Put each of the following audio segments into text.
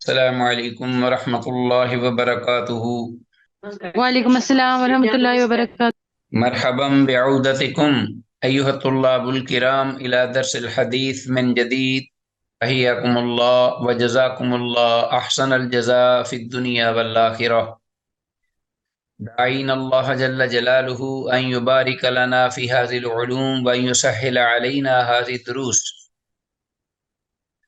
السلام علیکم ورحمۃ اللہ وبرکاتہ۔ وعلیکم السلام ورحمۃ اللہ وبرکاتہ۔ مرحبا بعودتکم ایھا الطلاب الکرام الی درس الحدیث من جدید، حیاکم اللہ وجزاکم اللہ احسن الجزاء فی الدنیا والآخرہ۔ داعین اللہ جل جلالہ ان یبارک لنا فی هذه العلوم وان یسهل علینا هذه الدروس۔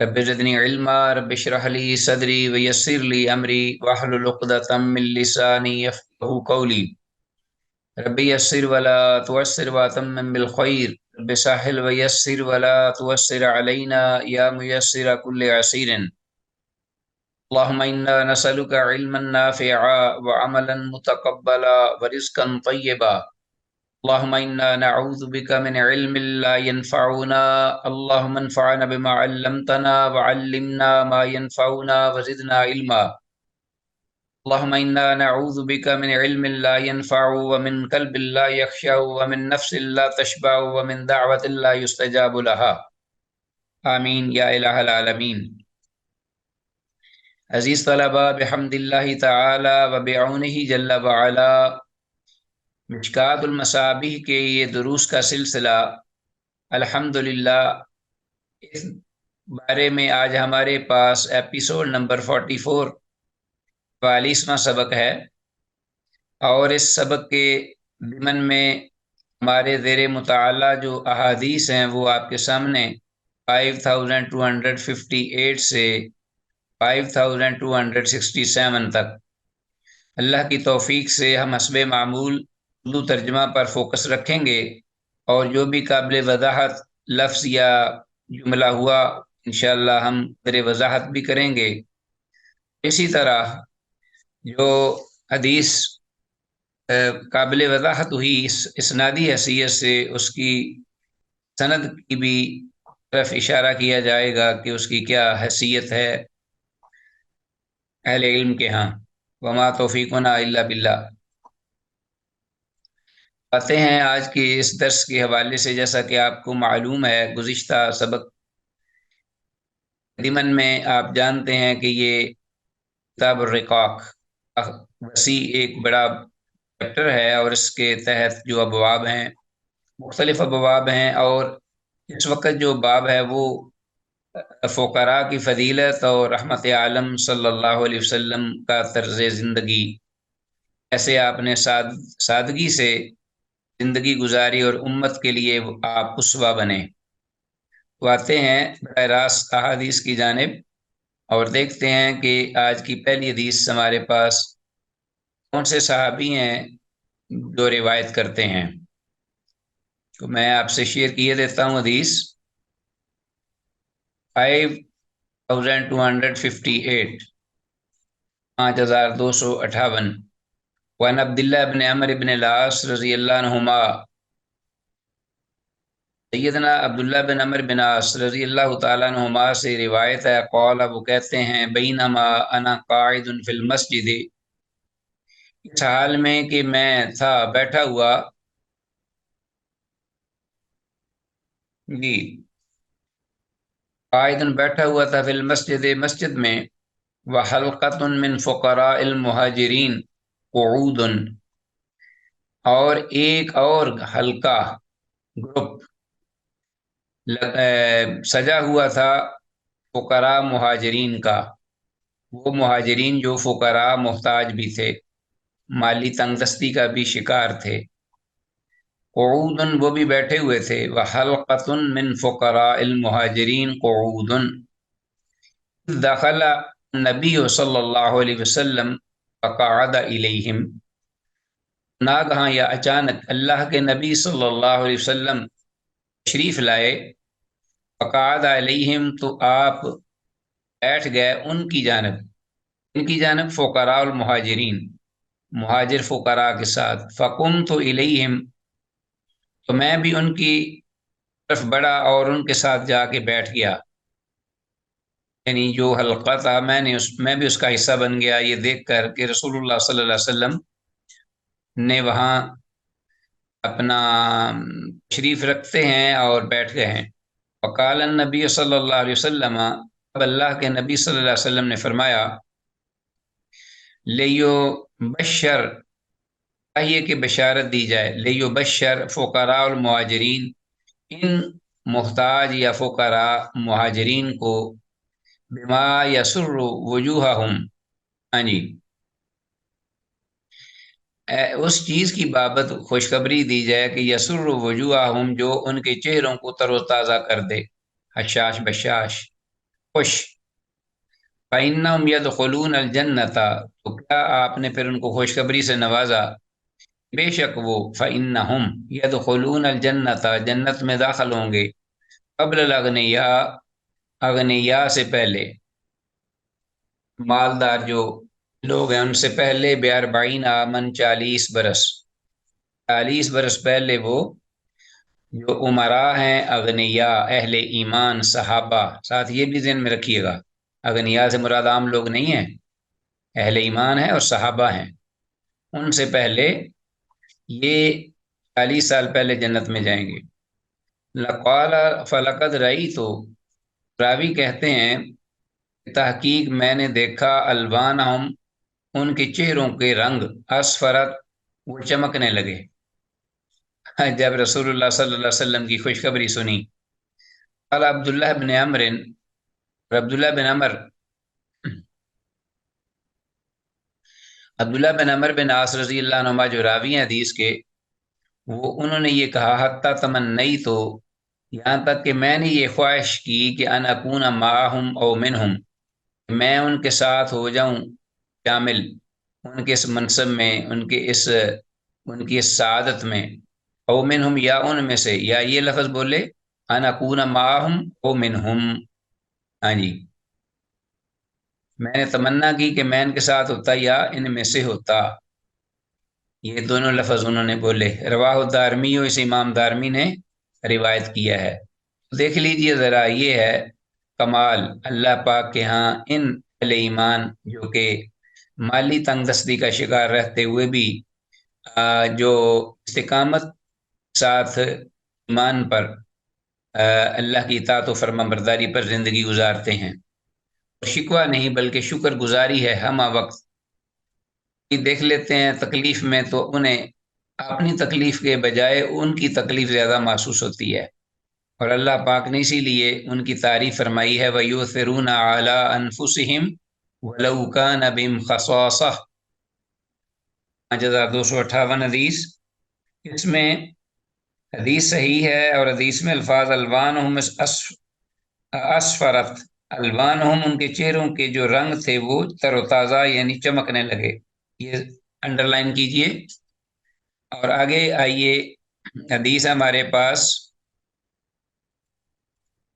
رب زدنی علما، رب اشرح لی صدری ویسر لی امری واحلل عقدۃ من لسانی یفقهوا قولی۔ رب یسر ولا تعسر واتمم بالخیر، رب سهل ویسر ولا تعسر علینا یا میسر کل عسیر۔ اللهم انا نسألك علما نافعا وعملا متقبلا ورزقا طیبا۔ اللهم انا نعوذ بك من علم لا ينفعنا، اللهم انفعنا بما علمتنا وعلمنا ما ينفعنا وزدنا علما۔ اللهم انا نعوذ بك من علم لا ينفع ومن قلب لا يخشع ومن نفس لا تشبع ومن دعوة لا يستجاب لها، آمین یا الہ العالمین۔ عزیز طلباء، بحمد اللہ تعالی و بعونہ جل وعلا، مشکوٰۃ المصابیح کے یہ دروس کا سلسلہ الحمدللہ، اس بارے میں آج ہمارے پاس ایپیسوڈ نمبر 44 42واں سبق ہے، اور اس سبق کے ضمن میں ہمارے زیر مطالعہ جو احادیث ہیں وہ آپ کے سامنے 5258 سے 5267 تک۔ اللہ کی توفیق سے ہم حسب معمول اردو ترجمہ پر فوکس رکھیں گے، اور جو بھی قابل وضاحت لفظ یا جملہ ہوا انشاءاللہ ہم در وضاحت بھی کریں گے۔ اسی طرح جو حدیث قابل وضاحت ہوئی اسنادی حیثیت سے اس کی سند کی بھی طرف اشارہ کیا جائے گا کہ اس کی کیا حیثیت ہے اہل علم کے ہاں۔ وما توفیقنا الا باللہ۔ آتے ہیں آج کے اس درس کے حوالے سے، جیسا کہ آپ کو معلوم ہے گزشتہ سبق ضمن میں آپ جانتے ہیں کہ یہ کتاب الرقاق وسیع ایک بڑا چیپٹر ہے، اور اس کے تحت جو ابواب ہیں مختلف ابواب ہیں، اور اس وقت جو باب ہے وہ فقراء کی فضیلت اور رحمت عالم صلی اللہ علیہ وسلم کا طرز زندگی، ایسے آپ نے سادگی سے زندگی گزاری اور امت کے لیے آپ اسوہ بنے۔ تو آتے ہیں براہ راست احادیث کی جانب، اور دیکھتے ہیں کہ آج کی پہلی حدیث ہمارے پاس کون سے صحابی ہیں جو روایت کرتے ہیں۔ تو میں آپ سے شیئر کیے دیتا ہوں حدیث 5258 5258 وعن عبداللہ بن عمر بن العاص رضی اللہ عنہما، سیدنا عبداللہ بن عمر بن عاص رضی اللہ تعالیٰ عنہما سے روایت ہے، قال، وہ کہتے ہیں، بینما انا قاعد فی المسجد، اس حال میں کہ میں تھا بیٹھا ہوا قاعد بیٹھا ہوا تھا فی المسجد مسجد میں، وحلقۃ من فقراء المہاجرین قعود، اور ایک اور حلقہ گروپ سجا ہوا تھا فقراء مہاجرین کا، وہ مہاجرین جو فقراء محتاج بھی تھے، مالی تنگ دستی کا بھی شکار تھے۔ قعود، وہ بھی بیٹھے ہوئے تھے، وحلقۃ من فقراء المہاجرین قعود، دخل النبی صلی اللہ علیہ وسلم فقعد الیہم، ناگہاں یا اچانک اللہ کے نبی صلی اللہ علیہ وسلم تشریف لائے، فقعد علیہم، تو آپ بیٹھ گئے ان کی جانب فقراء المہاجرین، مہاجر فقراء کے ساتھ، فقمت الیہم، تو میں بھی ان کی طرف بڑھا اور ان کے ساتھ جا کے بیٹھ گیا، یعنی جو حلقہ تھا میں بھی اس کا حصہ بن گیا، یہ دیکھ کر کہ رسول اللہ صلی اللہ علیہ وسلم نے وہاں اپنا تشریف رکھتے ہیں اور بیٹھ گئے ہیں۔ وقال النبی صلی اللہ علیہ وسلم، اب اللہ کے نبی صلی اللہ علیہ وسلم نے فرمایا لیو بشر، چاہیے کہ بشارت دی جائے، لیو بشر فقراء المہاجرین، ان محتاج یا فقراء مہاجرین کو، بما یسر وجوہہم، ہاں جی، اس چیز کی بابت خوشخبری دی جائے کہ یسر وجوہہم، جو ان کے چہروں کو تر و تازہ کر دے، حشاش بشاش، خوش، فَإِنَّهُمْ يَدْخُلُونَ الْجَنَّةَ، تو کیا آپ نے پھر ان کو خوشخبری سے نوازا، بے شک وہ فَإِنَّهُمْ يَدْخُلُونَ الْجَنَّةَ، جنت میں داخل ہوں گے، قبل الاغنیاء، اغنیاء سے پہلے، مالدار جو لوگ ہیں ان سے پہلے، بے40 آمن، 40 برس، 40 برس پہلے وہ جو امراء ہیں، اغنیاء، اہل ایمان، صحابہ، ساتھ یہ بھی ذہن میں رکھیے گا، اغنیاء سے مراد عام لوگ نہیں ہیں، اہل ایمان ہیں اور صحابہ ہیں، ان سے پہلے یہ 40 سال پہلے جنت میں جائیں گے۔ لقال فلقد رئی، تو راوی کہتے ہیں تحقیق میں نے دیکھا، الوانہم، ان کے چہروں کے رنگ، اسفرت، وہ چمکنے لگے، جب رسول اللہ صلی اللہ علیہ وسلم کی خوشخبری سنی۔ قال عبداللہ بن عمر، عبداللہ بن عمر، عبداللہ بن عمر بن عاص رضی اللہ عنہما جو راوی ہیں حدیث کے، وہ انہوں نے یہ کہا حتی تمنی، تو یہاں تک کہ میں نے یہ خواہش کی کہ ان اکون معہم او منہم، میں ان کے ساتھ ہو جاؤں، شامل ان کے اس منصب میں، ان کی اس سعادت میں، او منہم، یا ان میں سے، یا یہ لفظ بولے ان اکون معہم او منہم، ہاں جی، میں نے تمنا کی کہ میں ان کے ساتھ ہوتا یا ان میں سے ہوتا، یہ دونوں لفظ انہوں نے بولے۔ رواہ الدارمی، اس امام دارمی نے روایت کیا ہے۔ دیکھ لیجئے ذرا، یہ ہے کمال اللہ پاک کے ہاں ان اہل ایمان جو کہ مالی تنگ دستی کا شکار رہتے ہوئے بھی جو استقامت ساتھ ایمان پر، اللہ کی اطاعت و فرما برداری پر زندگی گزارتے ہیں، شکوہ نہیں بلکہ شکر گزاری ہے ہمہ وقت۔ دیکھ لیتے ہیں تکلیف میں تو انہیں اپنی تکلیف کے بجائے ان کی تکلیف زیادہ محسوس ہوتی ہے، اور اللہ پاک نے اسی لیے ان کی تعریف فرمائی ہے وَيُؤْثِرُونَ عَلَىٰ أَنفُسِهِمْ وَلَوْ كَانَ بِهِمْ خَصَاصَةٌ، 5258 حدیث، اس میں حدیث صحیح ہے، اور حدیث میں الفاظ الوانہم اسفرت، الوانہم، ان کے چہروں کے جو رنگ تھے وہ تر و تازہ یعنی چمکنے لگے، یہ انڈر لائن کیجئے۔ اور آگے آئیے، حدیث ہمارے پاس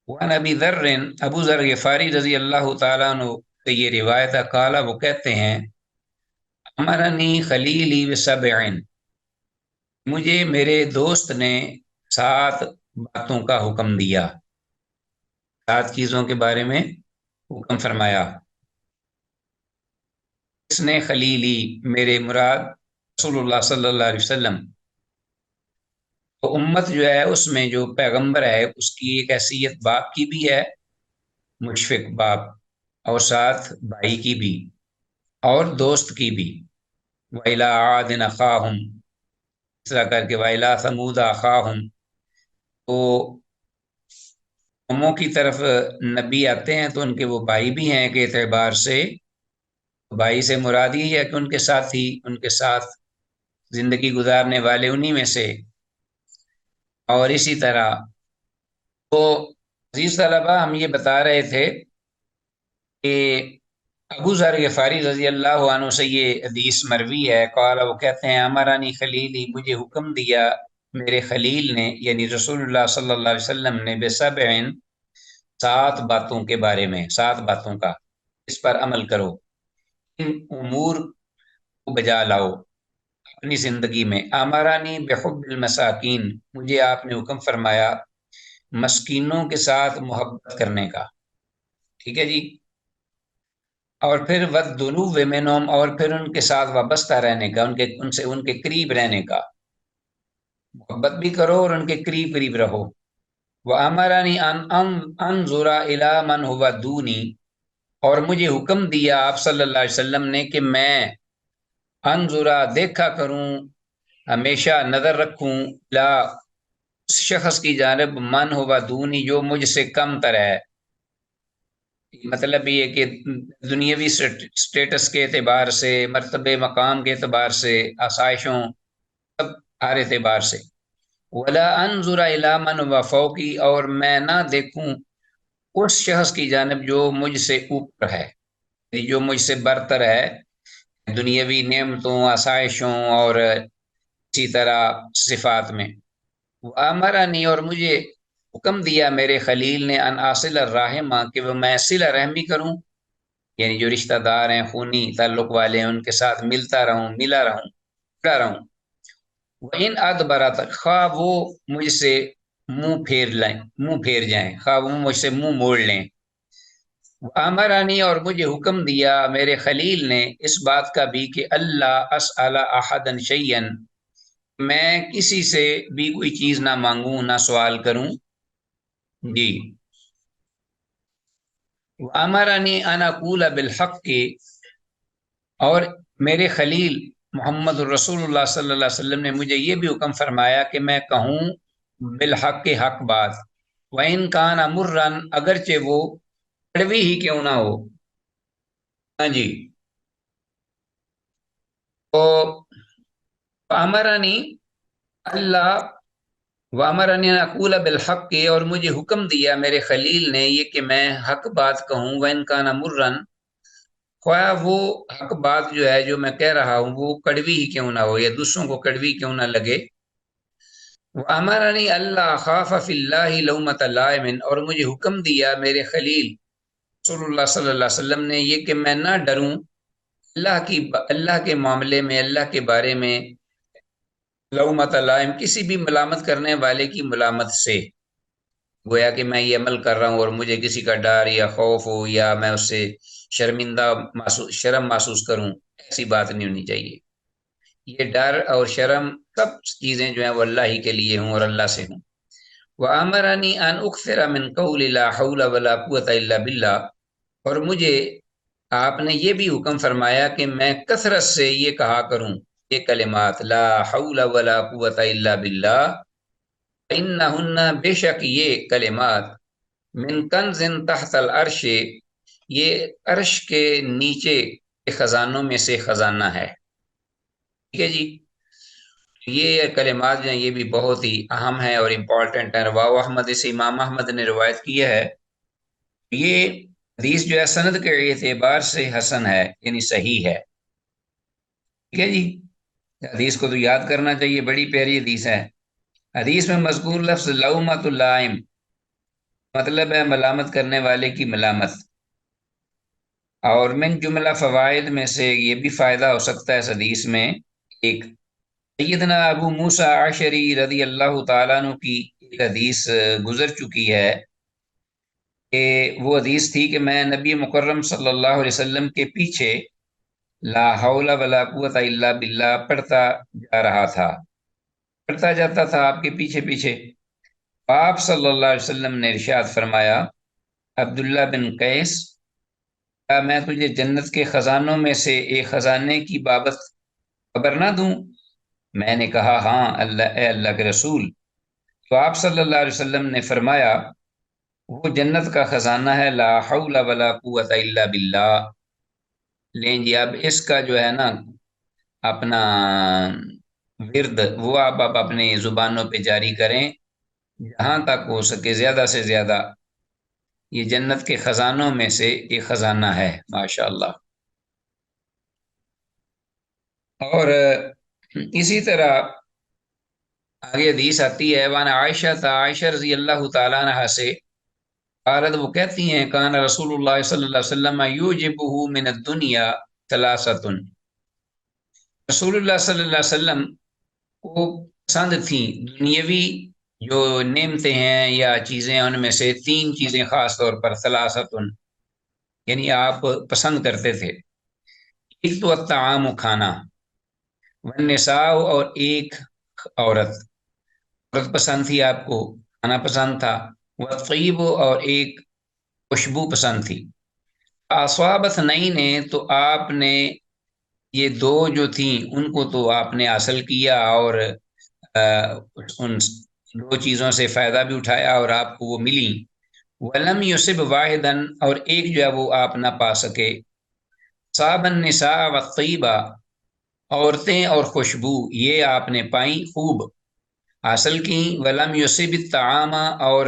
وعن ابی ذر، ابو ذر غفاری رضی اللہ تعالیٰ عنہ سے یہ روایت ہے، قال، وہ کہتے ہیں امرنی خلیلی بسبع، مجھے میرے دوست نے 7 باتوں کا حکم دیا، 7 چیزوں کے بارے میں حکم فرمایا۔ اس نے خلیلی، میرے مراد رسول اللہ صلی اللہ علیہ وسلم، تو امت جو ہے اس میں جو پیغمبر ہے اس کی ایک حیثیت باپ کی بھی ہے، مشفق باپ، اور ساتھ بھائی کی بھی، اور دوست کی بھی۔ وَإِلَىٰ عَادٍ أَخَاهُمْ، اس طرح کر کے وَإِلَىٰ ثَمُودَ أَخَاهُمْ، تو قوموں کی طرف نبی آتے ہیں تو ان کے وہ بھائی بھی ہیں کہ اعتبار سے، بھائی سے مراد یہ ہے کہ ان کے ساتھی، ان کے ساتھ زندگی گزارنے والے انہی میں سے۔ اور اسی طرح تو عزیز طلبہ، ہم یہ بتا رہے تھے کہ ابو ذر غفاری رضی اللہ عنہ سے یہ حدیث مروی ہے، قال، وہ کہتے ہیں امرانی خلیلی، مجھے حکم دیا میرے خلیل نے، یعنی رسول اللہ صلی اللہ علیہ وسلم نے، بسبع، 7 باتوں کے بارے میں، 7 باتوں کا، اس پر عمل کرو، ان امور کو بجا لاؤ اپنی زندگی میں۔ امرانی بحب المساکین، مجھے آپ نے حکم فرمایا مسکینوں کے ساتھ محبت کرنے کا، ٹھیک ہے جی، اور پھر وَالدُّنُوِّ مِنْهُمْ، اور پھر ان کے ساتھ وابستہ رہنے کا، ان کے قریب رہنے کا، محبت بھی کرو اور ان کے قریب رہو۔ وہ امرانی انظر الی من ہوا دونی، اور مجھے حکم دیا آپ صلی اللہ علیہ وسلم نے کہ میں انظرا دیکھا کروں، ہمیشہ نظر رکھوں، لا اس شخص کی جانب من ہوا دونی جو مجھ سے کم تر ہے۔ مطلب یہ کہ دنیاوی سٹیٹس کے اعتبار سے، مرتبے مقام کے اعتبار سے، آسائشوں، سب ہر اعتبار سے۔ ولا انظر الی من ہوا فوقی، اور میں نہ دیکھوں اس شخص کی جانب جو مجھ سے اوپر ہے، یعنی جو مجھ سے برتر ہے دنیاوی نعمتوں، آسائشوں اور اسی طرح صفات میں۔ امرانی، اور مجھے حکم دیا میرے خلیل نے، ان اصل الرحمہ، کہ وہ میں صلہ رحمی کروں، یعنی جو رشتہ دار ہیں، خونی تعلق والے ہیں، ان کے ساتھ ملتا رہوں، ملا رہوں۔ وَإِنْ أَدْبَرَتْ، خواہ وہ مجھ سے منہ پھیر جائیں، خواہ وہ مجھ سے منہ موڑ لیں۔ امرانی، اور مجھے حکم دیا میرے خلیل نے اس بات کا بھی کہ اللہ اسأل احدا شیئا، میں کسی سے بھی کوئی چیز نہ مانگوں، نہ سوال کروں۔ جی۔ امرانی ان اقول بالحق، اور میرے خلیل محمد الرسول اللہ صلی اللہ علیہ وسلم نے مجھے یہ بھی حکم فرمایا کہ میں کہوں بالحق کے حق بات، وَإِنْ كَانَ مُرًّا، اگرچہ وہ کڑوی ہی کیوں نہ ہو۔ ہاں جی۔ تو امرانی اللہ وامرانی اقول بالحق کے، اور مجھے حکم دیا میرے خلیل نے یہ کہ میں حق بات کہوں، وَإِنْ كَانَ مُرًّا، خواہ وہ حق بات جو ہے جو میں کہہ رہا ہوں وہ کڑوی ہی کیوں نہ ہو یا دوسروں کو کڑوی کیوں نہ لگے۔ وامرنی اللہ خاف فی اللہ لومۃ لائم، اور مجھے حکم دیا میرے خلیل رسول اللہ صلی اللہ علیہ وسلم نے یہ کہ میں نہ ڈروں اللہ کے معاملے میں، اللہ کے بارے میں، لومۃ لائم، کسی بھی ملامت کرنے والے کی ملامت سے۔ گویا کہ میں یہ عمل کر رہا ہوں اور مجھے کسی کا ڈر یا خوف ہو یا میں اس سے شرم محسوس کروں، ایسی بات نہیں ہونی چاہیے۔ یہ ڈر اور شرم سب چیزیں جو ہیں وہ اللہ ہی کے لیے ہوں اور اللہ سے ہوں۔ وَأَمَرَنِي أَنْ أُكْثِرَ مِنْ قَوْلِ لَا حَوْلَ وَلَا قُوَّةَ إِلَّا بِاللَّهِ، اور مجھے آپ نے یہ بھی حکم فرمایا کہ میں کثرت سے یہ کہا کروں یہ کلمات، لا حول ولا قوة إلا باللہ، فإنہن، بے شک یہ کلمات، من کنز تحت العرش، یہ عرش کے نیچے کے خزانوں میں سے خزانہ ہے۔ ٹھیک ہے جی۔ یہ کلمات جو ہیں یہ بھی بہت ہی اہم ہیں اور امپورٹنٹ ہیں۔ رواہ احمد، سے امام احمد نے روایت کیا ہے۔ یہ حدیث جو ہے سند کے اعتبار سے حسن ہے، یعنی صحیح ہے۔ ٹھیک ہے جی۔ حدیث کو تو یاد کرنا چاہیے، بڑی پیاری حدیث ہے۔ حدیث میں مذکور لفظ لومۃ اللائم، مطلب ہے ملامت کرنے والے کی ملامت۔ اور من جملہ فوائد میں سے یہ بھی فائدہ ہو سکتا ہے اس حدیث میں، ایک سیدنا ابو موسیٰ عشری رضی اللہ تعالیٰ عنہ کی ایک حدیث گزر چکی ہے کہ وہ حدیث تھی کہ میں نبی مکرم صلی اللہ علیہ وسلم کے پیچھے لا حول ولا قوت الا باللہ پڑھتا جا رہا تھا، پڑھتا جاتا تھا آپ کے پیچھے پیچھے۔ آپ صلی اللہ علیہ وسلم نے ارشاد فرمایا، عبداللہ بن قیس، کیا میں تجھے جنت کے خزانوں میں سے ایک خزانے کی بابت خبر نہ دوں؟ میں نے کہا ہاں اے اللہ کے رسول۔ تو آپ صلی اللہ علیہ وسلم نے فرمایا، وہ جنت کا خزانہ ہے لا حول ولا قوت الا باللہ۔ لیں جی، اب اس کا جو ہے نا اپنا ورد وہ آپ اپنے زبانوں پہ جاری کریں، جہاں تک ہو سکے زیادہ سے زیادہ۔ یہ جنت کے خزانوں میں سے ایک خزانہ ہے، ماشاء اللہ۔ اور اسی طرح آگے حدیث آتی ہے، وانا عائشہ رضی اللہ تعالیٰ عنہ سے قالت، وہ کہتی ہیں، کان رسول اللہ صلی اللہ علیہ وسلم یوجبہ من الدنیا ثلاثۃ، رسول اللہ صلی اللہ علیہ وسلم کو پسند تھیں دنیاوی جو نعمتیں ہیں یا چیزیں، ان میں سے تین چیزیں خاص طور پر، ثلاثۃ، یعنی آپ پسند کرتے تھے۔ ایک تو الطعام، کھانا، والنساء، اور ایک عورت پسند تھی آپ کو، کھانا پسند تھا، والطیب اور ایک خوشبو پسند تھی۔ اصابت نئی نے تو آپ نے یہ دو جو تھیں ان کو تو آپ نے حاصل کیا، اور ان دو چیزوں سے فائدہ بھی اٹھایا اور آپ کو وہ ملی۔ ولم یصب واحدن اور ایک جو ہے وہ آپ نہ پا سکے۔ صاب النساء والطیبہ عورتیں اور خوشبو یہ آپ نے پائیں، خوب حاصل کی۔ ولم یصب الطعام اور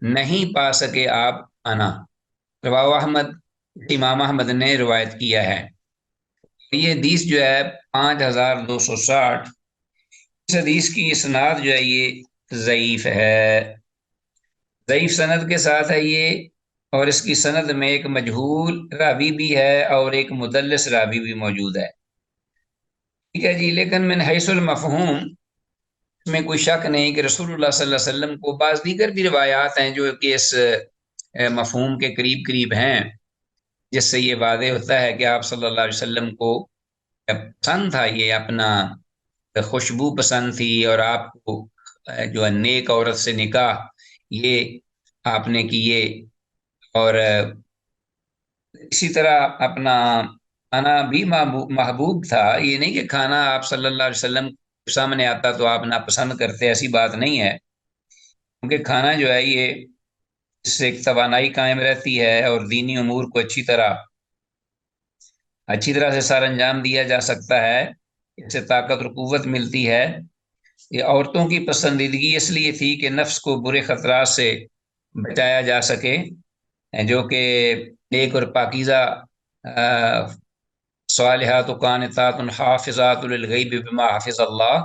نہیں پا سکے آپ انا۔ رواہ احمد، امام احمد نے روایت کیا ہے۔ یہ حدیث جو ہے 5260، اس حدیث کی اسناد جو ہے یہ ضعیف ہے، ضعیف سند کے ساتھ ہے یہ، اور اس کی سند میں ایک مجہول راوی بھی ہے اور ایک مدلس راوی بھی موجود ہے۔ ٹھیک ہے جی، لیکن من حیث المفہوم اس میں کوئی شک نہیں کہ رسول اللہ صلی اللہ علیہ وسلم کو بعض دیگر بھی روایات ہیں جو کہ اس مفہوم کے قریب قریب ہیں، جس سے یہ واضح ہوتا ہے کہ آپ صلی اللہ علیہ وسلم کو پسند تھا، یہ اپنا خوشبو پسند تھی، اور آپ کو جو ہے نیک عورت سے نکاح یہ آپ نے کیے، اور اسی طرح اپنا کھانا بھی محبوب تھا۔ یہ نہیں کہ کھانا آپ صلی اللہ علیہ وسلم سامنے آتا تو آپ ناپسند کرتے، ایسی بات نہیں ہے، کیونکہ کھانا جو ہے یہ اس سے ایک توانائی قائم رہتی ہے اور دینی امور کو اچھی طرح سے سر انجام دیا جا سکتا ہے، اس سے طاقت اور قوت ملتی ہے۔ یہ عورتوں کی پسندیدگی اس لیے تھی کہ نفس کو برے خطرات سے بچایا جا سکے، جو کہ نیک اور پاکیزہ صالحات و قانتات حافظات للغیب بما حافظ اللہ،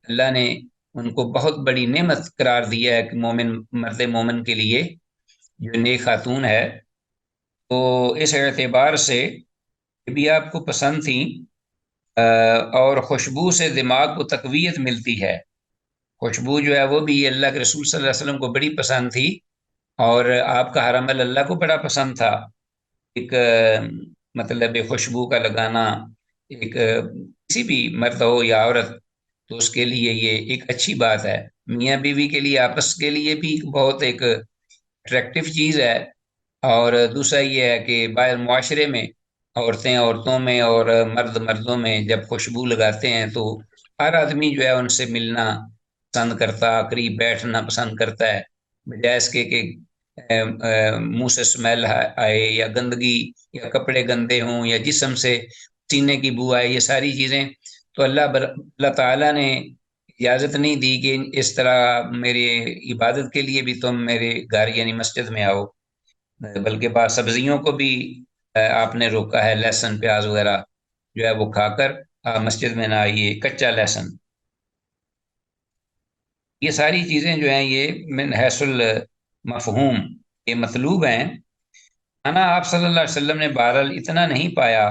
اللہ نے ان کو بہت بڑی نعمت قرار دیا ہے کہ مومن مرد مومن کے لیے جو نیک خاتون ہے، تو اس اعتبار سے بھی آپ کو پسند تھیں، اور خوشبو سے دماغ کو تقویت ملتی ہے۔ خوشبو جو ہے وہ بھی اللہ کے رسول صلی اللہ علیہ وسلم کو بڑی پسند تھی، اور آپ کا حرم اللہ کو بڑا پسند تھا۔ ایک مطلب خوشبو کا لگانا ایک کسی بھی مرد ہو یا عورت، تو اس کے لیے یہ ایک اچھی بات ہے، میاں بیوی کے لیے آپس کے لیے بھی بہت ایک اٹریکٹیو چیز ہے۔ اور دوسرا یہ ہے کہ باہر معاشرے میں عورتیں عورتوں میں اور مرد مردوں میں جب خوشبو لگاتے ہیں تو ہر آدمی جو ہے ان سے ملنا پسند کرتا، قریب بیٹھنا پسند کرتا ہے، بجائے اس کے کہ منہ سے اسمیل آئے یا گندگی یا کپڑے گندے ہوں یا جسم سے سینے کی بو آئے، یہ ساری چیزیں تو اللہ تعالیٰ نے اجازت نہیں دی کہ اس طرح میرے عبادت کے لیے بھی تم میرے گھر یعنی مسجد میں آؤ، بلکہ بعض سبزیوں کو بھی آپ نے روکا ہے، لہسن پیاز وغیرہ جو ہے وہ کھا کر آپ مسجد میں نہ آئیے، کچا لہسن، یہ ساری چیزیں جو ہیں یہ من حیث المفہوم یہ مطلوب ہیں۔ کھانا آپ صلی اللہ علیہ وسلم نے بہرحال اتنا نہیں پایا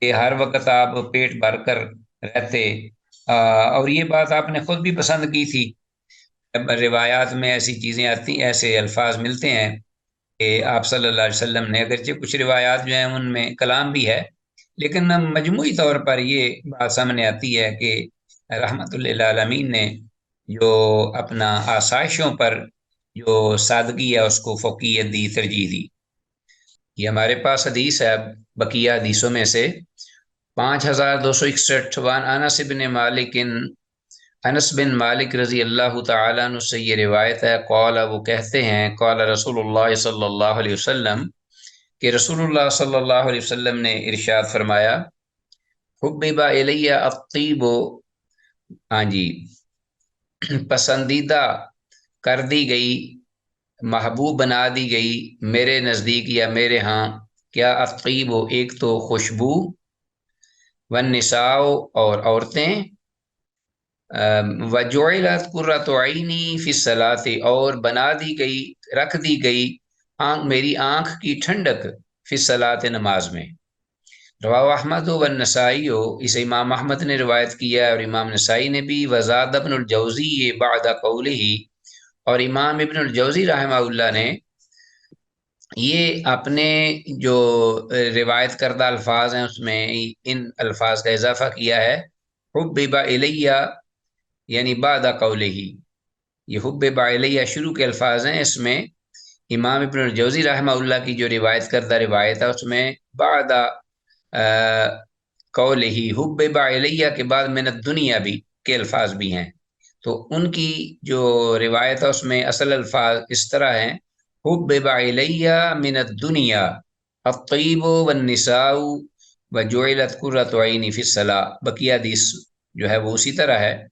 کہ ہر وقت آپ پیٹ بھر کر رہتے، اور یہ بات آپ نے خود بھی پسند کی تھی۔ روایات میں ایسی چیزیں آتی، ایسے الفاظ ملتے ہیں کہ آپ صلی اللہ علیہ وسلم نے، اگرچہ کچھ روایات جو ہیں ان میں کلام بھی ہے، لیکن مجموعی طور پر یہ بات سامنے آتی ہے کہ رحمت للعالمین نے جو اپنا آسائشوں پر جو سادگی ہے اس کو فوقیت دی، ترجیح دی۔ یہ ہمارے پاس حدیث ہے بقیہ حدیثوں میں سے 5261، وان انس بن مالک، انس بن مالک رضی اللہ تعالیٰ عنہ سے یہ روایت ہے، قال وہ کہتے ہیں، قال رسول اللہ صلی اللہ علیہ وسلم کہ رسول اللہ صلی اللہ علیہ وسلم نے ارشاد فرمایا، حبب الی الطیب، ہاں جی، پسندیدہ کر دی گئی، محبوب بنا دی گئی میرے نزدیک یا میرے ہاں، کیا الطیب، ایک تو خوشبو، والنساء اور عورتیں، وجعلت قرۃ عینی فی الصلاۃ اور بنا دی گئی، رکھ دی گئی میری آنکھ کی ٹھنڈک فی الصلاۃ نماز میں۔ رواہ احمد والنسائی، اسے امام احمد نے روایت کیا اور امام نسائی نے بھی، وزاد ابن الجوزی بعد قولہ، اور امام ابن الجوزی رحمہ اللہ نے یہ اپنے جو روایت کردہ الفاظ ہیں اس میں ان الفاظ کا اضافہ کیا ہے، حبب الیہ یعنی بعد قولہ، یہ حبب الیہ شروع کے الفاظ ہیں، اس میں امام ابن الجوزی رحمہ اللہ کی جو روایت کردہ روایت ہے اس میں بعد قولہ حبب الیہ کے بعد من الدنیا بھی کے الفاظ بھی ہیں، تو ان کی جو روایت ہے اس میں اصل الفاظ اس طرح ہیں: حبب الیہ من الدنیا الطیب والنساء وجعلت قرۃ عینی فی الصلاۃ، بقیہ حدیث جو ہے وہ اسی طرح ہے۔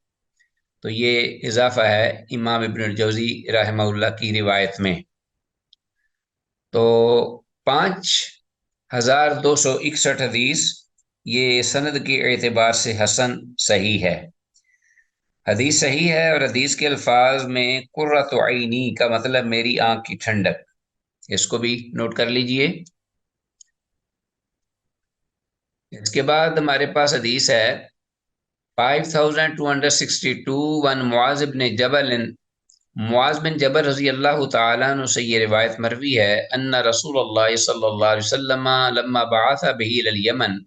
تو یہ اضافہ ہے امام ابن الجوزی رحمہ اللہ کی روایت میں۔ تو 5261 حدیث یہ سند کے اعتبار سے حسن صحیح ہے، حدیث صحیح ہے، اور حدیث کے الفاظ میں قرۃ عینی کا مطلب میری آنکھ کی ٹھنڈک، اس کو بھی نوٹ کر لیجئے۔ اس کے بعد ہمارے پاس حدیث ہے 5262 ون معاذ بن جبل، معاذ بن جبل رضی اللہ تعالیٰ عنہ سے یہ روایت مروی ہے ان رسول اللہ صلی اللہ علیہ وسلم لما بعث به الى الیمن،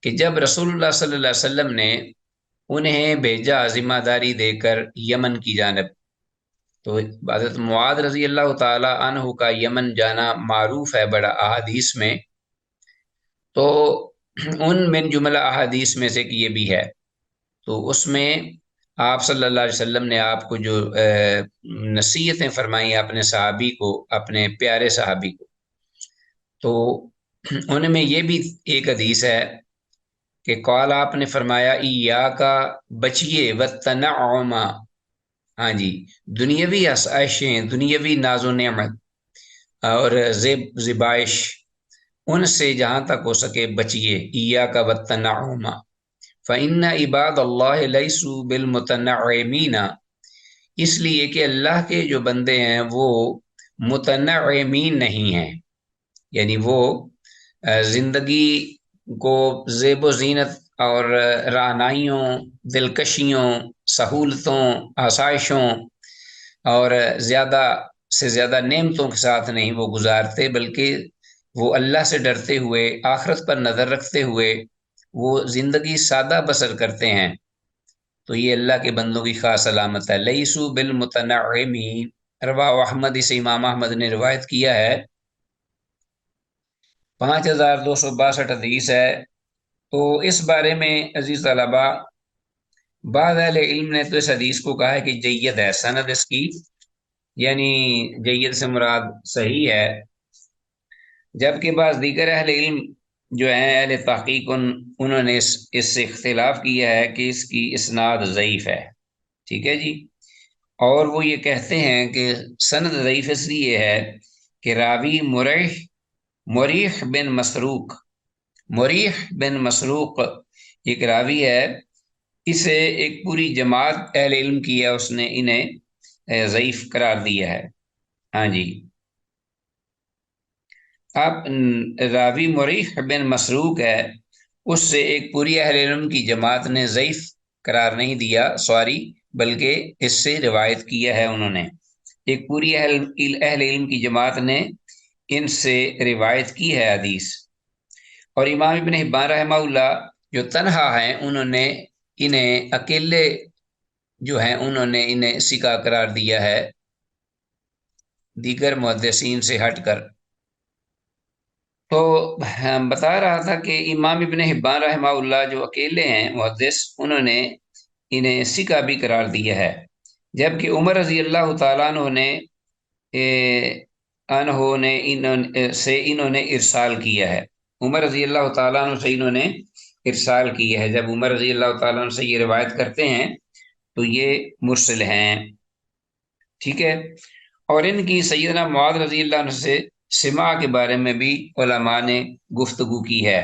کہ جب رسول اللہ صلی اللہ علیہ وسلم نے انہیں بھیجا ذمہ داری دے کر یمن کی جانب، تو حضرت معاذ رضی اللہ تعالیٰ عنہ کا یمن جانا معروف ہے بڑا احادیث میں، تو ان من جملہ احادیث میں سے کہ یہ بھی ہے، تو اس میں آپ صلی اللہ علیہ وسلم نے آپ کو جو نصیحتیں فرمائی اپنے صحابی کو، اپنے پیارے صحابی کو، تو ان میں یہ بھی ایک حدیث ہے کہ قال، آپ نے فرمایا ایاکا بچیے والتنعم، ہاں جی، دنیاوی آسائشیں، دنیاوی ناز و نعمت اور زیبائش، ان سے جہاں تک ہو سکے بچیے، ایاکا والتنعم، فإن عباد اللہ لیسوا بالمتنعمین، اس لیے کہ اللہ کے جو بندے ہیں وہ متنعمین نہیں ہیں، یعنی وہ زندگی کو زیب و زینت اور رعنائیوں، دلکشیوں، سہولتوں، آسائشوں اور زیادہ سے زیادہ نعمتوں کے ساتھ نہیں وہ گزارتے، بلکہ وہ اللہ سے ڈرتے ہوئے، آخرت پر نظر رکھتے ہوئے وہ زندگی سادہ بسر کرتے ہیں، تو یہ اللہ کے بندوں کی خاص علامت ہے۔ لیسو بالمتنعمین، رواہ احمد، اسے امام احمد نے روایت کیا ہے۔ 5262 حدیث ہے۔ تو اس بارے میں عزیز طلباء، بعض اہل علم نے تو اس حدیث کو کہا ہے کہ جید ہے، سند اس کی یعنی جید سے مراد صحیح ہے، جبکہ بعض دیگر اہل علم جو ہیں اہل تحقیق انہوں نے اس سے اختلاف کیا ہے کہ اس کی اسناد ضعیف ہے، ٹھیک ہے جی، اور وہ یہ کہتے ہیں کہ سند ضعیف اس لیے ہے کہ راوی مریح بن مسروق ایک راوی ہے، اسے ایک پوری جماعت اہل علم کی ہے، اس نے انہیں ضعیف قرار دیا ہے، ہاں جی۔ اب راوی مریح بن مسروق ہے، اس سے ایک پوری اہل علم کی جماعت نے ضعیف قرار نہیں دیا، بلکہ اس سے روایت کیا ہے، انہوں نے ایک پوری اہل علم کی جماعت نے ان سے روایت کی ہے حدیث۔ اور امام ابن حبان رحمہ اللہ جو تنہا ہیں، انہوں نے انہیں اکیلے جو ہیں انہوں نے انہیں ثقہ قرار دیا ہے دیگر محدثین سے ہٹ کر۔ تو بتا رہا تھا کہ امام ابن حبان رحمہ اللہ جو اکیلے ہیں محدث، انہوں نے انہیں ثقہ بھی قرار دیا ہے، جبکہ عمر رضی اللہ تعالیٰ عنہ نے ارسال کیا ہے، عمر رضی اللہ تعالیٰ عنہ سے انہوں نے ارسال کیا ہے، جب عمر رضی اللہ تعالیٰ عنہ سے یہ روایت کرتے ہیں تو یہ مرسل ہیں، ٹھیک ہے۔ اور ان کی سیدنا معاذ رضی اللہ عنہ سے سماع کے بارے میں بھی علماء نے گفتگو کی ہے،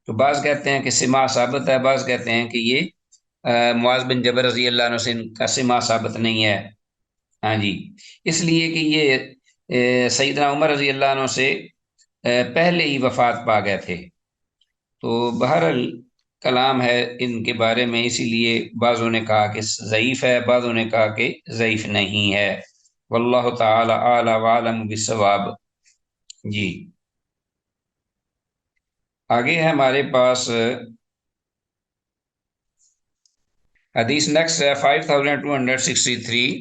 تو بعض کہتے ہیں کہ سماع ثابت ہے، بعض کہتے ہیں کہ یہ معاذ بن جبل رضی اللہ عنہ سے ان کا سماع ثابت نہیں ہے، ہاں جی، اس لیے کہ یہ سیدنا عمر رضی اللہ عنہ سے پہلے ہی وفات پا گئے تھے، تو بہرحال کلام ہے ان کے بارے میں، اسی لیے بعضوں نے کہا کہ ضعیف ہے، بعضوں نے کہا کہ ضعیف نہیں ہے، واللہ تعالی اعلی وعلم بالصواب۔ جی آگے ہے ہمارے پاس حدیث نیکسٹ ہے 5263،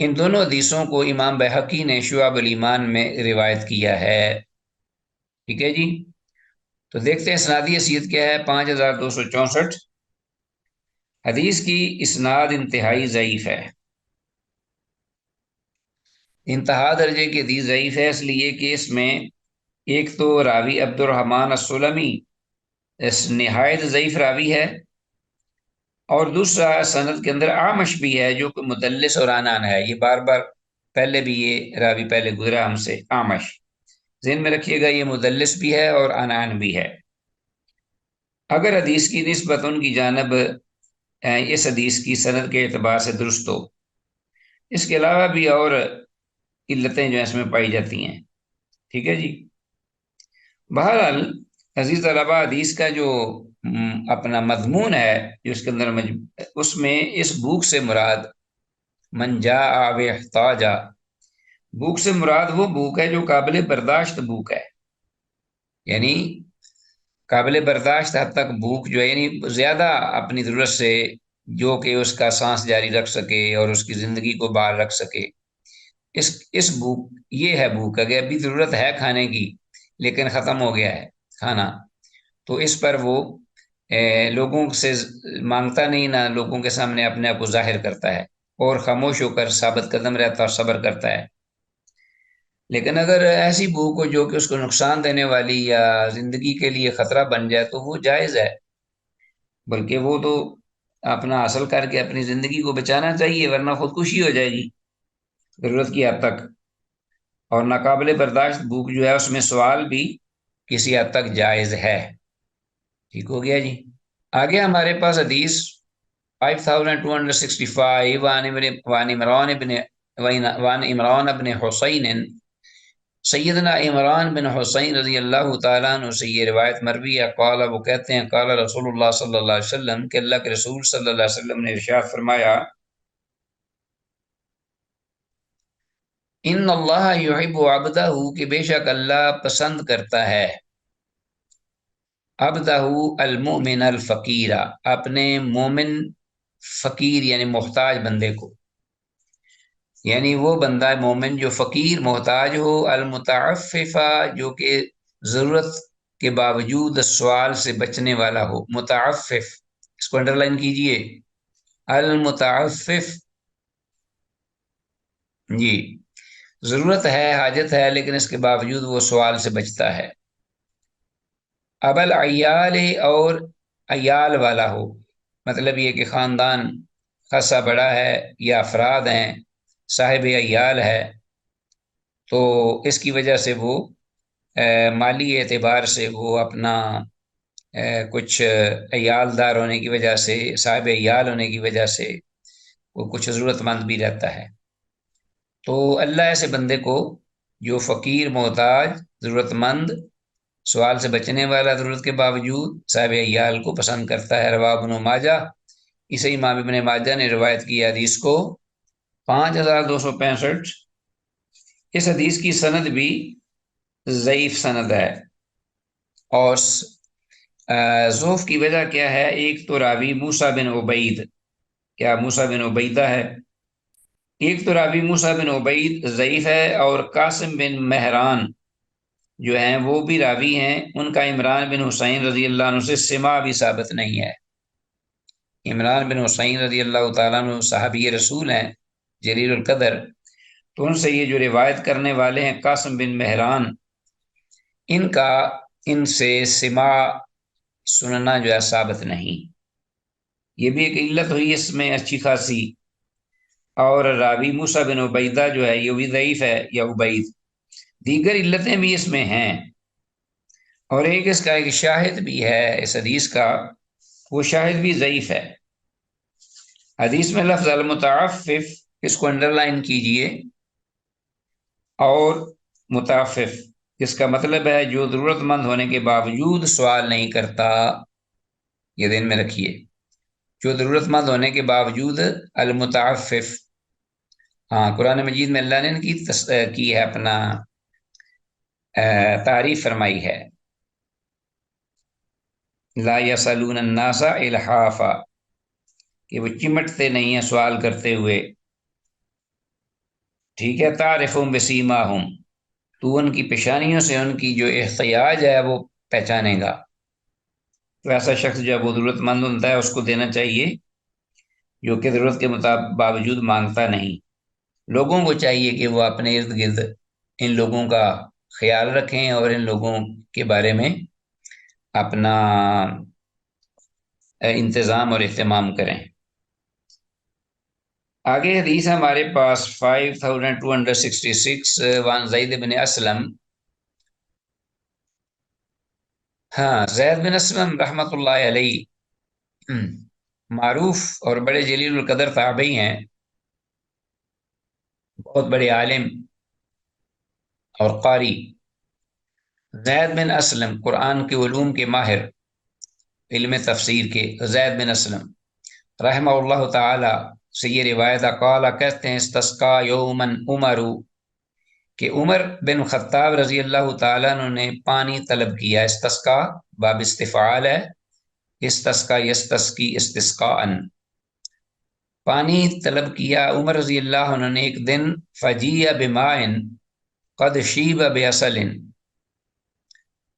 ان دونوں حدیثوں کو امام بہقی نے شعب الایمان میں روایت کیا ہے۔ ٹھیک ہے جی، تو دیکھتے ہیں اسنادی حیثیت کیا ہے۔ 5264 حدیث کی اسناد انتہائی ضعیف ہے، انتہا درجے کی حدیث ضعیف ہے، اس لیے کہ اس میں ایک تو راوی عبد الرحمن السلمی نہایت ضعیف راوی ہے، اور دوسرا سند کے اندر اعمش بھی ہے جو کہ مدلس اور عنان ہے۔ یہ بار بار پہلے بھی یہ راوی پہلے گزرا ہم سے، اعمش، ذہن میں رکھیے گا، یہ مدلس بھی ہے اور عنان بھی ہے۔ اگر حدیث کی نسبت ان کی جانب اس حدیث کی سند کے اعتبار سے درست ہو، اس کے علاوہ بھی اور علتیں جو اس میں پائی جاتی ہیں۔ ٹھیک ہے جی، بہرحال عزیز طلبہ، حدیث کا جو اپنا مضمون ہے جو اس کے اندر اس میں اس بھوک سے مراد من جاء واحتاج، بھوک سے مراد وہ بھوک ہے جو قابل برداشت بھوک ہے، یعنی قابل برداشت حد تک بھوک جو ہے، یعنی زیادہ اپنی ضرورت سے، جو کہ اس کا سانس جاری رکھ سکے اور اس کی زندگی کو باہر رکھ سکے، اس بھوک، یہ ہے بھوک۔ اگر ابھی ضرورت ہے کھانے کی لیکن ختم ہو گیا ہے کھانا، تو اس پر وہ لوگوں سے مانگتا نہیں، نہ لوگوں کے سامنے اپنے آپ کو ظاہر کرتا ہے، اور خاموش ہو کر ثابت قدم رہتا اور صبر کرتا ہے۔ لیکن اگر ایسی بھوک ہو جو کہ اس کو نقصان دینے والی یا زندگی کے لیے خطرہ بن جائے تو وہ جائز ہے، بلکہ وہ تو اپنا حاصل کر کے اپنی زندگی کو بچانا چاہیے، ورنہ خودکشی ہو جائے گی ضرورت کی حد تک۔ اور ناقابل برداشت بھوک جو ہے اس میں سوال بھی کسی حد تک جائز ہے۔ ٹھیک ہو گیا جی، آگے ہمارے پاس حدیث 5265 وعن عمران بن حسین، سیدنا عمران بن حسین رضی اللہ تعالیٰ عنہ سے یہ روایت مروی ہے، قال، وہ کہتے ہیں، قال رسول اللہ صلی اللہ علیہ وسلم، کہ اللہ کے رسول صلی اللہ علیہ وسلم نے ارشاد فرمایا، ان اللہ یحب عبدہ، کہ بے شک اللہ پسند کرتا ہے عبدہ المؤمن الفقیر، اپنے مومن فقیر یعنی محتاج بندے کو، یعنی وہ بندہ مومن جو فقیر محتاج ہو، المتعففہ، جو کہ ضرورت کے باوجود سوال سے بچنے والا ہو، متعفف، اس کو انڈر لائن کیجئے، المتعفف، جی، ضرورت ہے، حاجت ہے، لیکن اس کے باوجود وہ سوال سے بچتا ہے۔ ابل عیال، اور عیال والا ہو، مطلب یہ کہ خاندان خاصا بڑا ہے یا افراد ہیں، صاحب عیال ہے، تو اس کی وجہ سے وہ مالی اعتبار سے وہ اپنا کچھ عیال دار ہونے کی وجہ سے، صاحب عیال ہونے کی وجہ سے وہ کچھ ضرورت مند بھی رہتا ہے۔ تو اللہ ایسے بندے کو جو فقیر، محتاج، ضرورت مند، سوال سے بچنے والا ضرورت کے باوجود، صاحب عیال کو پسند کرتا ہے۔ رواه ابن ماجہ، اسے امام ابن ماجہ نے روایت کی حدیث کو 5265۔ اس حدیث کی سند بھی ضعیف سند ہے، اور ضعف کی وجہ کیا ہے؟ ایک تو راوی موسیٰ بن عبید، کیا موسیٰ بن عبیدہ ہے، ایک تو راوی موسیٰ بن عبید ضعیف ہے، اور قاسم بن مہران جو ہیں وہ بھی راوی ہیں، ان کا عمران بن حسین رضی اللہ عنہ سے سماع بھی ثابت نہیں ہے۔ عمران بن حسین رضی اللہ تعالیٰ عنہ صحابی رسول ہیں، جلیل القدر، تو ان سے یہ جو روایت کرنے والے ہیں قاسم بن مہران، ان سے سماع سننا جو ہے ثابت نہیں، یہ بھی ایک علت ہوئی اس میں اچھی خاصی۔ اور راوی موسیٰ بن عبیدہ جو ہے یہ بھی ضعیف ہے، یا عبید، دیگر علتیں بھی اس میں ہیں، اور اس کا ایک شاہد بھی ہے اس حدیث کا، وہ شاہد بھی ضعیف ہے۔ حدیث میں لفظ المتعفف، اس کو انڈر لائن کیجئے، اور متعفف، اس کا مطلب ہے جو ضرورت مند ہونے کے باوجود سوال نہیں کرتا، یہ ذہن میں رکھیے، جو ضرورت مند ہونے کے باوجود، المتعفف۔ ہاں، قرآن مجید میں اللہ نے ان کی ہے اپنا تعریف فرمائی ہے، لا یسألون الناس الحافا، کہ وہ چمٹتے نہیں ہیں سوال کرتے ہوئے۔ ٹھیک ہے، تعرفہم بسیماہم، تو ان کی پیشانیوں سے ان کی جو احتیاج ہے وہ پہچانے گا۔ تو ایسا شخص جو ہے وہ ضرورت مند ہوتا ہے، اس کو دینا چاہیے، جو کہ ضرورت کے باوجود مانگتا نہیں۔ لوگوں کو چاہیے کہ وہ اپنے ارد گرد ان لوگوں کا خیال رکھیں اور ان لوگوں کے بارے میں اپنا انتظام اور اہتمام کریں۔ آگے حدیث ہے ہمارے پاس 5266 وان زید بن اسلم۔ ہاں، زید بن اسلم رحمۃ اللہ علیہ معروف اور بڑے جلیل القدر تابعی ہیں، بہت بڑے عالم اور قاری۔ زید بن اسلم قرآن کے علوم کے ماہر، علم تفسیر کے۔ زید بن اسلم رحمہ اللہ تعالی سے یہ روایت قال، کہتے ہیں استسقا یومن عمرو، کہ عمر بن خطاب رضی اللہ تعالیٰ عنہ نے پانی طلب کیا۔ استسقا باب استفعال ہے، استسقا یستسقی استسقاء، پانی طلب کیا عمر رضی اللہ عنہ نے ایک دن۔ فجیء بماء قد شیب بعسل،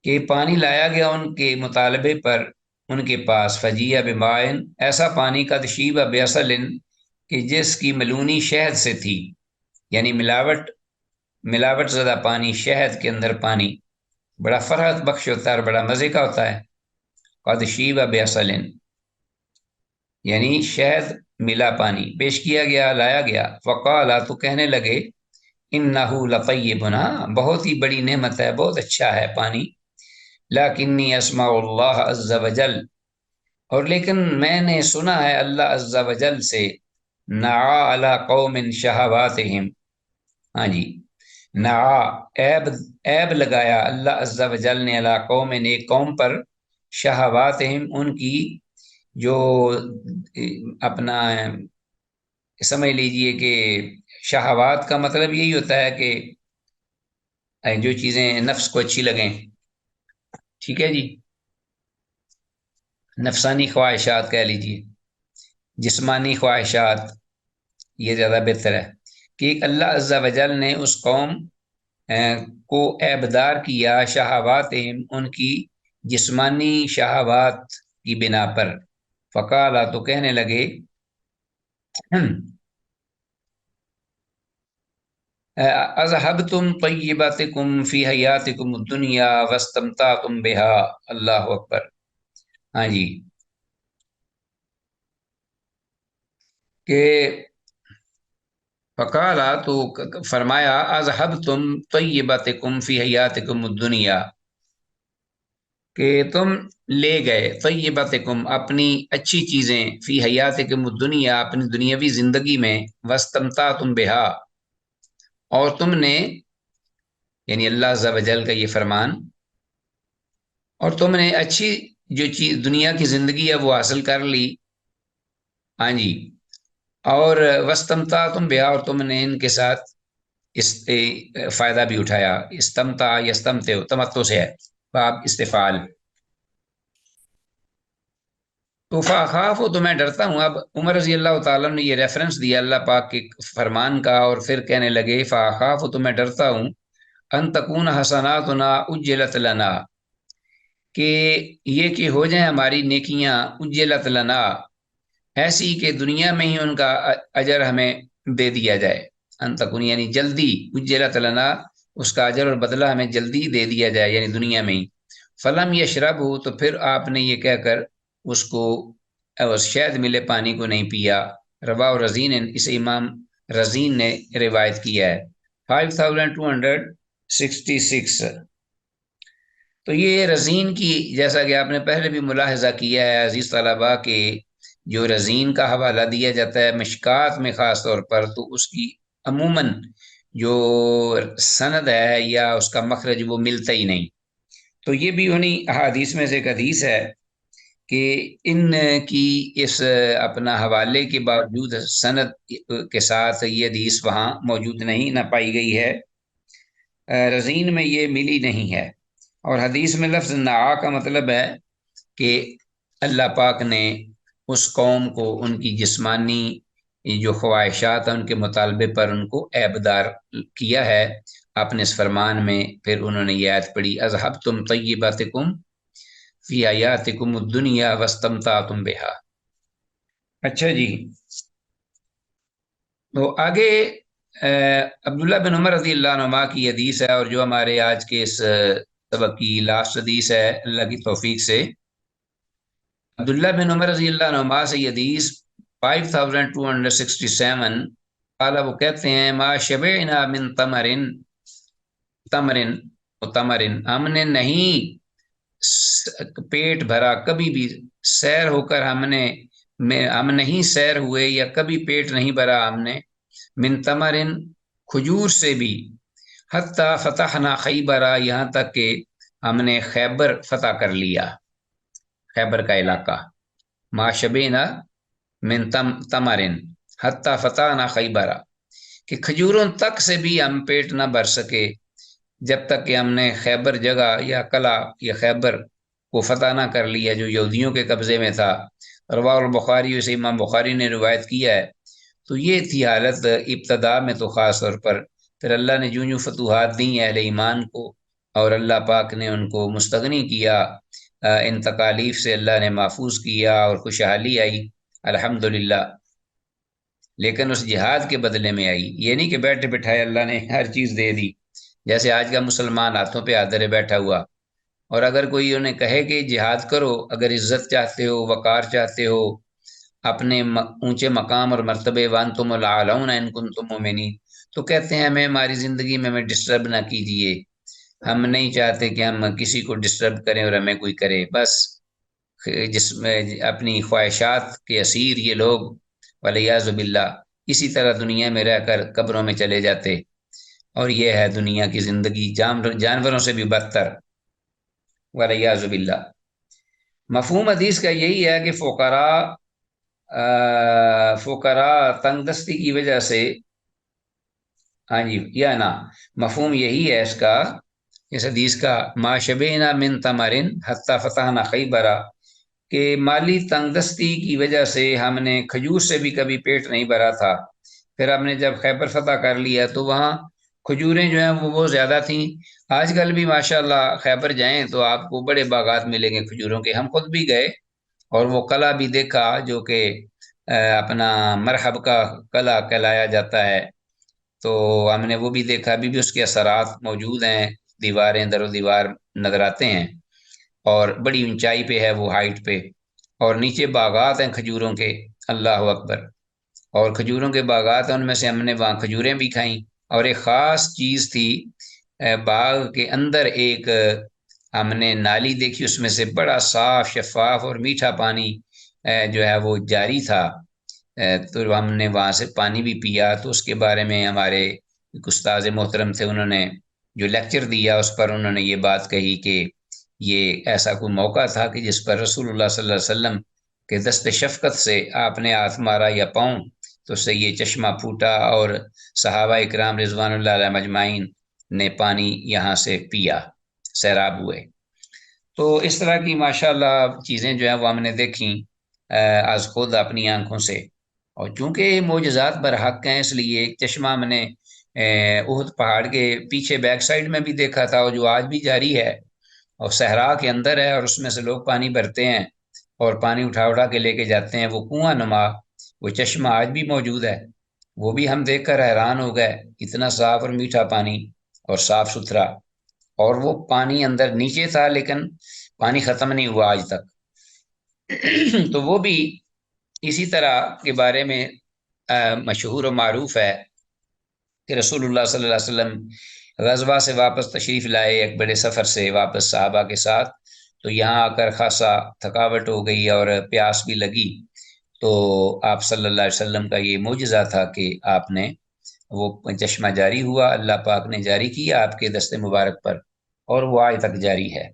کہ پانی لایا گیا ان کے مطالبے پر ان کے پاس۔ فجیء بماء، ایسا پانی قد شیب بعسل، کہ جس کی ملونی شہد سے تھی، یعنی ملاوٹ زدہ پانی، شہد کے اندر پانی بڑا فرحت بخش ہوتا ہے اور بڑا مزے کا ہوتا ہے۔ قد شیب بعسل یعنی شہد ملا پانی پیش کیا گیا، لایا گیا۔ فقال، تو کہنے لگے، انہ لطیب، بہت ہی بڑی نعمت ہے، بہت اچھا ہے پانی۔ لیکنی اسمع اللہ عز وجل، اور لیکن میں نے سنا ہے اللہ عز وجل سے، نعا علی قوم شہواتہم، ہاں جی، نعا عیب لگایا اللہ عز وجل نے علی قوم، ایک قوم پر، شہواتہم ان کی جو اپنا سمجھ لیجئے کہ شہوات کا مطلب یہی ہوتا ہے کہ جو چیزیں نفس کو اچھی لگیں، ٹھیک ہے جی، نفسانی خواہشات کہہ لیجئے، جسمانی خواہشات، یہ زیادہ بہتر ہے کہ اللہ عز و جل نے اس قوم کو عیبدار کیا، شہواتہم ان کی جسمانی شہوات کی بنا پر۔ فقالا، تو کہنے لگے، اذهبتم طیباتکم فی حیاتکم الدنیا واستمتعتم بها، اللہ اکبر، ہاں جی، کہ فقالا، تو فرمایا، اذهبتم طیباتکم فی حیاتکم الدنیا، کہ تم لے گئے، طیباتکم اپنی اچھی چیزیں، فی حیاتکم الدنیا اپنی دنیاوی زندگی میں، واستمتعتم بها اور تم نے، یعنی اللہ عز و جل کا یہ فرمان، اور تم نے اچھی جو چیز دنیا کی زندگی ہے وہ حاصل کر لی، ہاں جی، اور واستمتعتم بها اور تم نے ان کے ساتھ اس فائدہ بھی اٹھایا۔ استمتع یستمتع تمتع سے ہے، باب استفعال۔ تو فاخاف، تو میں ڈرتا ہوں۔ اب عمر رضی اللہ تعالیٰ نے یہ ریفرنس دیا اللہ پاک کے فرمان کا، اور پھر کہنے لگے، فاخاف، تو میں ڈرتا ہوں، ان تکون حسناتنا اجلت لنا، کہ یہ کہ ہو جائیں ہماری نیکیاں، اجلت لنا، ایسی کہ دنیا میں ہی ان کا اجر ہمیں دے دیا جائے۔ ان تکون یعنی جلدی، اجلت لنا اس کا اجر اور بدلہ ہمیں جلدی دے دیا جائے، یعنی دنیا میں ہی۔ فلم یشرب، تو پھر آپ نے یہ کہہ کر اس کو شہد ملے پانی کو نہیں پیا۔ رواہ رزین، اسے امام رزین نے روایت کیا ہے۔ 5266، تو یہ رزین کی، جیسا کہ آپ نے پہلے بھی ملاحظہ کیا ہے عزیز طلباء، کہ جو رزین کا حوالہ دیا جاتا ہے مشکات میں خاص طور پر، تو اس کی عموماً جو سند ہے یا اس کا مخرج وہ ملتا ہی نہیں۔ تو یہ بھی انہی احادیث میں سے ایک حدیث ہے کہ ان کی اس اپنا حوالے کے باوجود سند کے ساتھ یہ حدیث وہاں موجود نہیں، نہ پائی گئی ہے، رزین میں یہ ملی نہیں ہے۔ اور حدیث میں لفظ نعا کا مطلب ہے کہ اللہ پاک نے اس قوم کو ان کی جسمانی یہ جو خواہشات ہیں ان کے مطالبے پر ان کو عیبدار کیا ہے اپنے اس فرمان میں۔ پھر انہوں نے یہ آیت پڑھی، اذھبتم طیباتکم فی حیاتکم الدنیا واستمتعتم بہا۔ اچھا جی، تو آگے عبداللہ بن عمر رضی اللہ عنہما کی حدیث ہے، اور جو ہمارے آج کے اس سبق کی لاسٹ حدیث ہے اللہ کی توفیق سے۔ عبداللہ بن عمر رضی اللہ عنہما سے یہ حدیث 5267 قال، وہ کہتے ہیں ما شبعنا من تمرن ہم نے نہیں پیٹ بھرا کبھی بھی، سیر ہو کر ہم نہیں سیر ہوئے یا کبھی پیٹ نہیں بھرا ہم نے، من تمرن کھجور سے بھی، حتی فتحنا خیبرا یہاں تک کہ ہم نے خیبر فتح کر لیا، خیبر کا علاقہ۔ ما شبینا من تمرن حتی فتحنا خیبرا، کہ کھجوروں تک سے بھی ہم پیٹ نہ بھر سکے جب تک کہ ہم نے خیبر جگہ یا قلعہ یا خیبر کو فتح نہ کر لیا جو یہودیوں کے قبضے میں تھا۔ رواہ البخاری، اسے امام بخاری نے روایت کیا ہے۔ تو یہ تھی حالت ابتدا میں، تو خاص طور پر پھر اللہ نے جوں جوں فتوحات دیں اہل ایمان کو، اور اللہ پاک نے ان کو مستغنی کیا، ان تکالیف سے اللہ نے محفوظ کیا اور خوشحالی آئی الحمدللہ۔ لیکن اس جہاد کے بدلے میں آئی، یہ نہیں کہ بیٹھے بٹھائے اللہ نے ہر چیز دے دی، جیسے آج کا مسلمان ہاتھوں پہ ہاتھ دھرے بیٹھا ہوا، اور اگر کوئی انہیں کہے کہ جہاد کرو، اگر عزت چاہتے ہو، وقار چاہتے ہو، اپنے اونچے مقام اور مرتبے، وانتم الاعلون ان کنتم مؤمنین، تو کہتے ہیں ہمیں ہماری زندگی میں ہمیں ڈسٹرب نہ کیجیے، ہم نہیں چاہتے کہ ہم کسی کو ڈسٹرب کریں اور ہمیں کوئی کرے، بس جس میں اپنی خواہشات کے اسیر یہ لوگ والعیاذ باللہ اسی طرح دنیا میں رہ کر قبروں میں چلے جاتے، اور یہ ہے دنیا کی زندگی، جانوروں سے بھی بدتر والعیاذ باللہ۔ مفہوم حدیث کا یہی ہے کہ فقراء تنگ دستی کی وجہ سے، ہاں جی یا نا، مفہوم یہی ہے اس کا، اس حدیث کا، ما شبینا من تمرن حتی فتحنا خیبرا، کہ مالی تنگ دستی کی وجہ سے ہم نے کھجور سے بھی کبھی پیٹ نہیں بھرا تھا، پھر ہم نے جب خیبر فتح کر لیا تو وہاں کھجوریں جو ہیں وہ زیادہ تھیں۔ آج کل بھی ماشاءاللہ خیبر جائیں تو آپ کو بڑے باغات ملیں گے کھجوروں کے، ہم خود بھی گئے اور وہ قلعہ بھی دیکھا جو کہ اپنا مرحب کا قلعہ کہلایا جاتا ہے، تو ہم نے وہ بھی دیکھا، ابھی بھی اس کے اثرات موجود ہیں، دیواریں در و دیوار نظر آتے ہیں، اور بڑی اونچائی پہ ہے وہ، ہائٹ پہ، اور نیچے باغات ہیں کھجوروں کے، اللہ اکبر، اور کھجوروں کے باغات ہیں، ان میں سے ہم نے وہاں کھجوریں بھی کھائیں، اور ایک خاص چیز تھی، باغ کے اندر ایک ہم نے نالی دیکھی، اس میں سے بڑا صاف شفاف اور میٹھا پانی جو ہے وہ جاری تھا، تو ہم نے وہاں سے پانی بھی پیا۔ تو اس کے بارے میں ہمارے استاد محترم تھے، انہوں نے جو لیکچر دیا اس پر انہوں نے یہ بات کہی کہ یہ ایسا کوئی موقع تھا کہ جس پر رسول اللہ صلی اللہ علیہ وسلم کے دست شفقت سے آپ نے ہاتھ مارا یا پاؤں تو اس سے یہ چشمہ پھوٹا، اور صحابہ اکرام رضوان اللہ علیہ مجمعین نے پانی یہاں سے پیا، سیراب ہوئے۔ تو اس طرح کی ماشاءاللہ چیزیں جو ہیں وہ ہم نے دیکھیں از خود اپنی آنکھوں سے، اور چونکہ معجزات برحق ہیں اس لیے ایک چشمہ ہم نے احد پہاڑ کے پیچھے بیک سائڈ میں بھی دیکھا تھا، اور جو آج بھی جاری ہے اور صحرا کے اندر ہے، اور اس میں سے لوگ پانی بھرتے ہیں اور پانی اٹھا اٹھا کے لے کے جاتے ہیں، وہ کنواں نما وہ چشمہ آج بھی موجود ہے، وہ بھی ہم دیکھ کر حیران ہو گئے، اتنا صاف اور میٹھا پانی اور صاف ستھرا، اور وہ پانی اندر نیچے تھا لیکن پانی ختم نہیں ہوا آج تک۔ تو وہ بھی اسی طرح کے بارے میں مشہور و معروف ہے کہ رسول اللہ صلی اللہ علیہ وسلم غزوہ سے واپس تشریف لائے، ایک بڑے سفر سے واپس صحابہ کے ساتھ، تو یہاں آ کر خاصا تھکاوٹ ہو گئی اور پیاس بھی لگی، تو آپ صلی اللہ علیہ وسلم کا یہ معجزہ تھا کہ آپ نے وہ چشمہ جاری ہوا، اللہ پاک نے جاری کیا آپ کے دست مبارک پر، اور وہ آج تک جاری ہے۔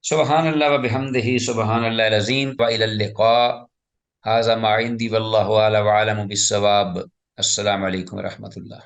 سبحان اللہ و بحمدہ، سبحان اللہ العظیم، وإلی اللقاء، ھذا ما عندی واللہ اعلم وعلم بالصواب۔ السلام علیکم ورحمۃ اللہ۔